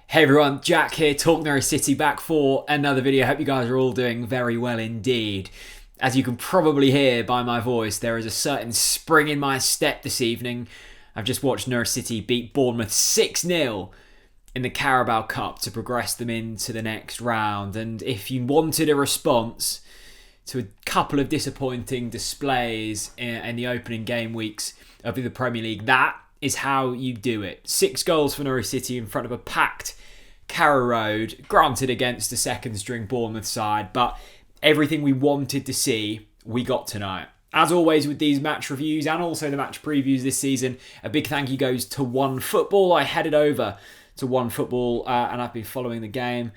Hey everyone, Jack here, TalkNorwichCity, back for another video. Hope you guys are all doing very well indeed. As you can probably hear by my voice, there is a certain spring in my step this evening. I've just watched Norwich City beat Bournemouth 6-0 in the Carabao Cup to progress them into the next round. And if you wanted a response to a couple of disappointing displays in the opening game weeks of the Premier League, that is how you do it. 6 goals for Norwich City in front of a packed Carrow Road, granted against a second string Bournemouth side, but everything we wanted to see, we got tonight. As always with these match reviews and also the match previews this season, a big thank you goes to OneFootball. I headed over to OneFootball and I've been following the game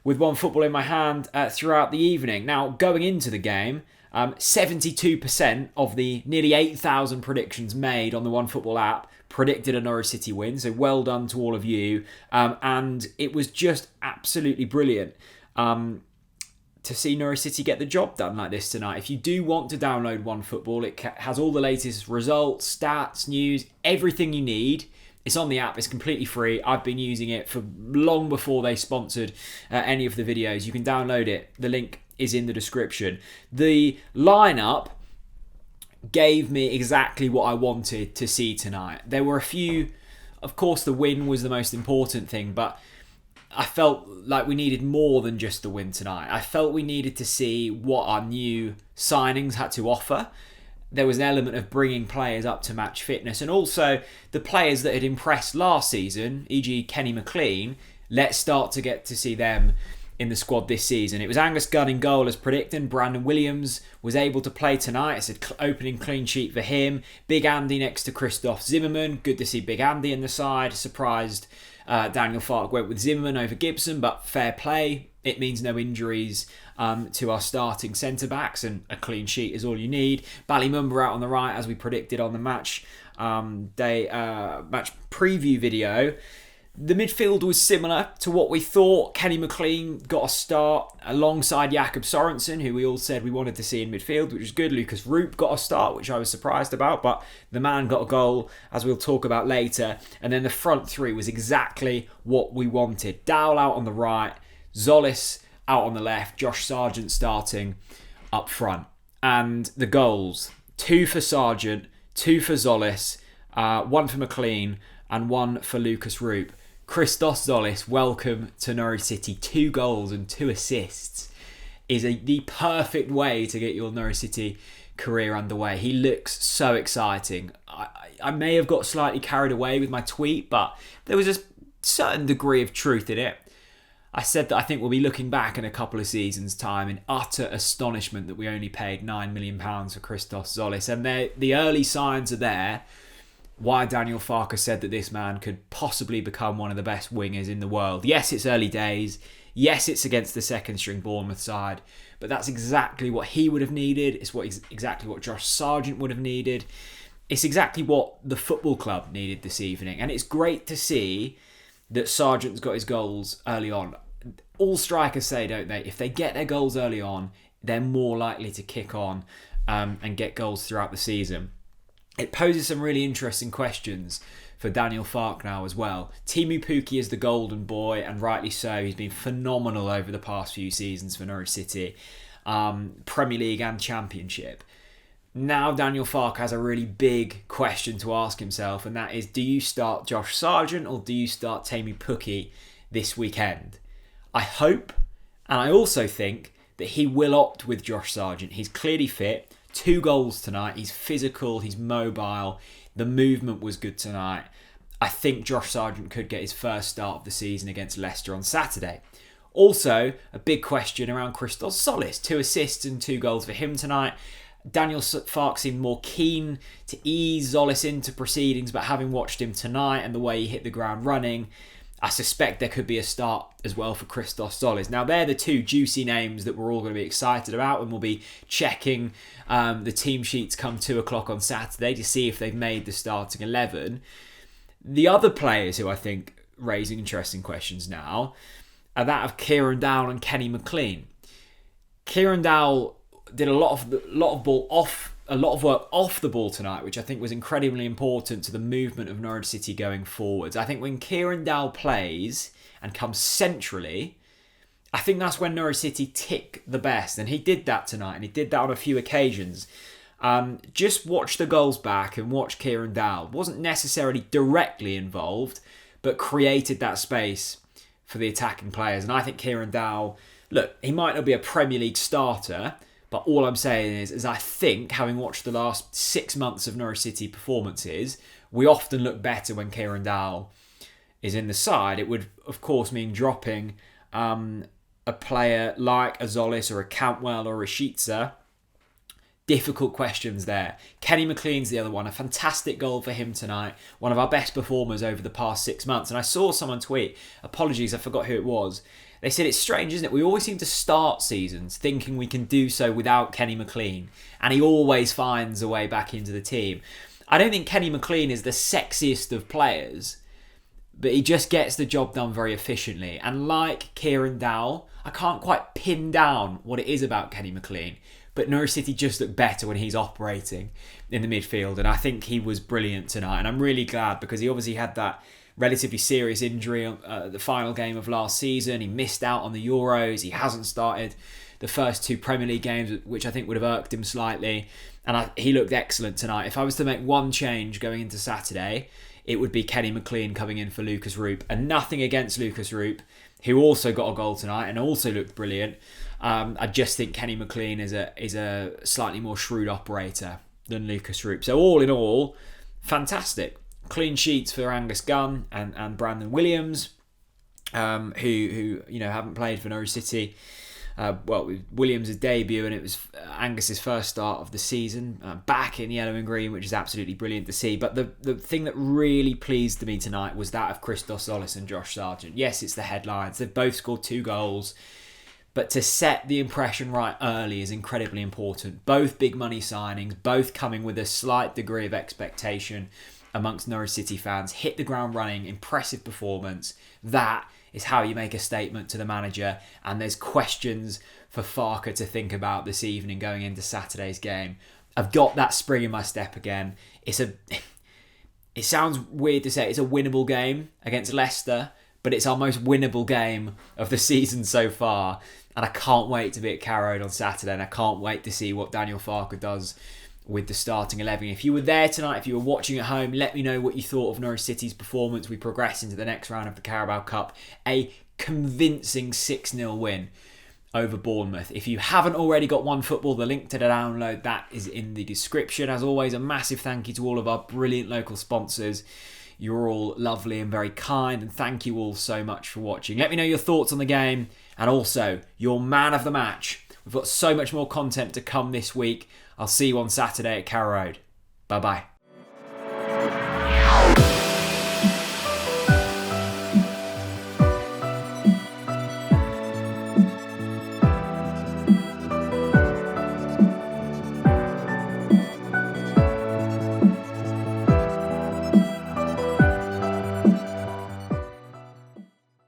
with OneFootball in my hand throughout the evening. Now, going into the game, 72% of the nearly 8,000 predictions made on the OneFootball app predicted a Norwich City win, so well done to all of you. And it was just absolutely brilliant to see Norwich City get the job done like this tonight. If you do want to download OneFootball, it has all the latest results, stats, news, everything you need. It's on the app, it's completely free. I've been using it for long before they sponsored any of the videos. You can download it. The link is in the description. The lineup gave me exactly what I wanted to see tonight. There were a few, of course the win was the most important thing, but I felt like we needed more than just the win tonight. I felt we needed to see what our new signings had to offer. There was an element of bringing players up to match fitness, and also the players that had impressed last season, e.g. Kenny Mclean, let's start to get to see them in the squad this season. It was Angus Gunn in goal as predicted. Brandon Williams was able to play tonight. It's an opening clean sheet for him. Big Andy next to Christos Tzolis. Good to see Big Andy in the side. Surprised Daniel Farke went with Zimmerman over Gibson, but fair play. It means no injuries to our starting centre-backs, and a clean sheet is all you need. Ballymumba out on the right, as we predicted on the match preview video. The midfield was similar to what we thought. Kenny Mclean got a start alongside Jakob Sørensen, who we all said we wanted to see in midfield, which is good. Lukas Rupp got a start, which I was surprised about, but the man got a goal, as we'll talk about later. And then the front three was exactly what we wanted. Dowell out on the right, Tzolis out on the left, Josh Sargent starting up front. And the goals, 2 for Sargent, 2 for Tzolis, 1 for Mclean, and 1 for Lukas Rupp. Christos Tzolis, welcome to Norwich City. 2 goals and 2 assists is the perfect way to get your Norwich City career underway. He looks so exciting. I may have got slightly carried away with my tweet, but there was a certain degree of truth in it. I said that I think we'll be looking back in a couple of seasons' time in utter astonishment that we only paid £9 million for Christos Tzolis. And the early signs are there. Why Daniel Farke said that this man could possibly become one of the best wingers in the world. Yes, it's early days. Yes, it's against the second string Bournemouth side. But that's exactly what he would have needed. It's exactly what Josh Sargent would have needed. It's exactly what the football club needed this evening. And it's great to see that Sargent's got his goals early on. All strikers say, don't they? If they get their goals early on, they're more likely to kick on and get goals throughout the season. It poses some really interesting questions for Daniel Farke now as well. Teemu Pukki is the golden boy, and rightly so. He's been phenomenal over the past few seasons for Norwich City, Premier League and Championship. Now Daniel Farke has a really big question to ask himself, and that is, do you start Josh Sargent or do you start Teemu Pukki this weekend? I hope, and I also think, that he will opt with Josh Sargent. He's clearly fit. 2 goals tonight. He's physical. He's mobile. The movement was good tonight. I think Josh Sargent could get his first start of the season against Leicester on Saturday. Also, a big question around Christos Tzolis. 2 assists and 2 goals for him tonight. Daniel Farke seemed more keen to ease Tzolis into proceedings, but having watched him tonight and the way he hit the ground running, I suspect there could be a start as well for Christos Tzolis. Now, they're the 2 juicy names that we're all going to be excited about, and we'll be checking the team sheets come 2 o'clock on Saturday to see if they've made the starting 11. The other players who I think raising interesting questions now are that of Kieran Dowell and Kenny Mclean. Kieran Dowell did a lot of ball off a lot of work off the ball tonight, which I think was incredibly important to the movement of Norwich City going forwards. I think when Kieran Dowell plays and comes centrally, I think that's when Norwich City tick the best. And he did that tonight, and he did that on a few occasions. Just watch the goals back and watch Kieran Dowell. Wasn't necessarily directly involved, but created that space for the attacking players. And I think Kieran Dowell, look, he might not be a Premier League starter, but all I'm saying is I think, having watched the last 6 months of Norwich City performances, we often look better when Kieran Dowell is in the side. It would, of course, mean dropping a player like a Tzolis or a Cantwell or a Sheetzer. Difficult questions there. Kenny Mclean's the other one. A fantastic goal for him tonight. One of our best performers over the past 6 months. And I saw someone tweet, apologies, I forgot who it was. They said it's strange, isn't it? We always seem to start seasons thinking we can do so without Kenny Mclean. And he always finds a way back into the team. I don't think Kenny Mclean is the sexiest of players, but he just gets the job done very efficiently. And like Kieran Dowell, I can't quite pin down what it is about Kenny Mclean. But Norwich City just look better when he's operating in the midfield. And I think he was brilliant tonight. And I'm really glad, because he obviously had that relatively serious injury on the final game of last season. He missed out on the Euros. He hasn't started the first 2 Premier League games, which I think would have irked him slightly. And he looked excellent tonight. If I was to make one change going into Saturday, it would be Kenny Mclean coming in for Lukas Rupp. And nothing against Lukas Rupp, who also got a goal tonight and also looked brilliant. I just think Kenny Mclean is a slightly more shrewd operator than Lukas Rupp. So all in all, fantastic. Clean sheets for Angus Gunn and Brandon Williams, who haven't played for Norwich City. Williams' debut, and it was Angus's first start of the season, back in yellow and green, which is absolutely brilliant to see. But the thing that really pleased me tonight was that of Christos Tzolis and Josh Sargent. Yes, it's the headlines. They've both scored 2 goals. But to set the impression right early is incredibly important. Both big money signings, both coming with a slight degree of expectation amongst Norwich City fans. Hit the ground running, impressive performance. That is how you make a statement to the manager. And there's questions for Farke to think about this evening going into Saturday's game. I've got that spring in my step again. It sounds weird to say it's a winnable game against Leicester, but it's our most winnable game of the season so far. And I can't wait to be at Carrow on Saturday, and I can't wait to see what Daniel Farke does with the starting 11. If you were there tonight, if you were watching at home, let me know what you thought of Norwich City's performance. We progress into the next round of the Carabao Cup. A convincing 6-0 win over Bournemouth. If you haven't already got OneFootball, the link to the download, that is in the description. As always, a massive thank you to all of our brilliant local sponsors. You're all lovely and very kind, and thank you all so much for watching. Let me know your thoughts on the game, and also your man of the match. We've got so much more content to come this week. I'll see you on Saturday at Carrow Road. Bye-bye.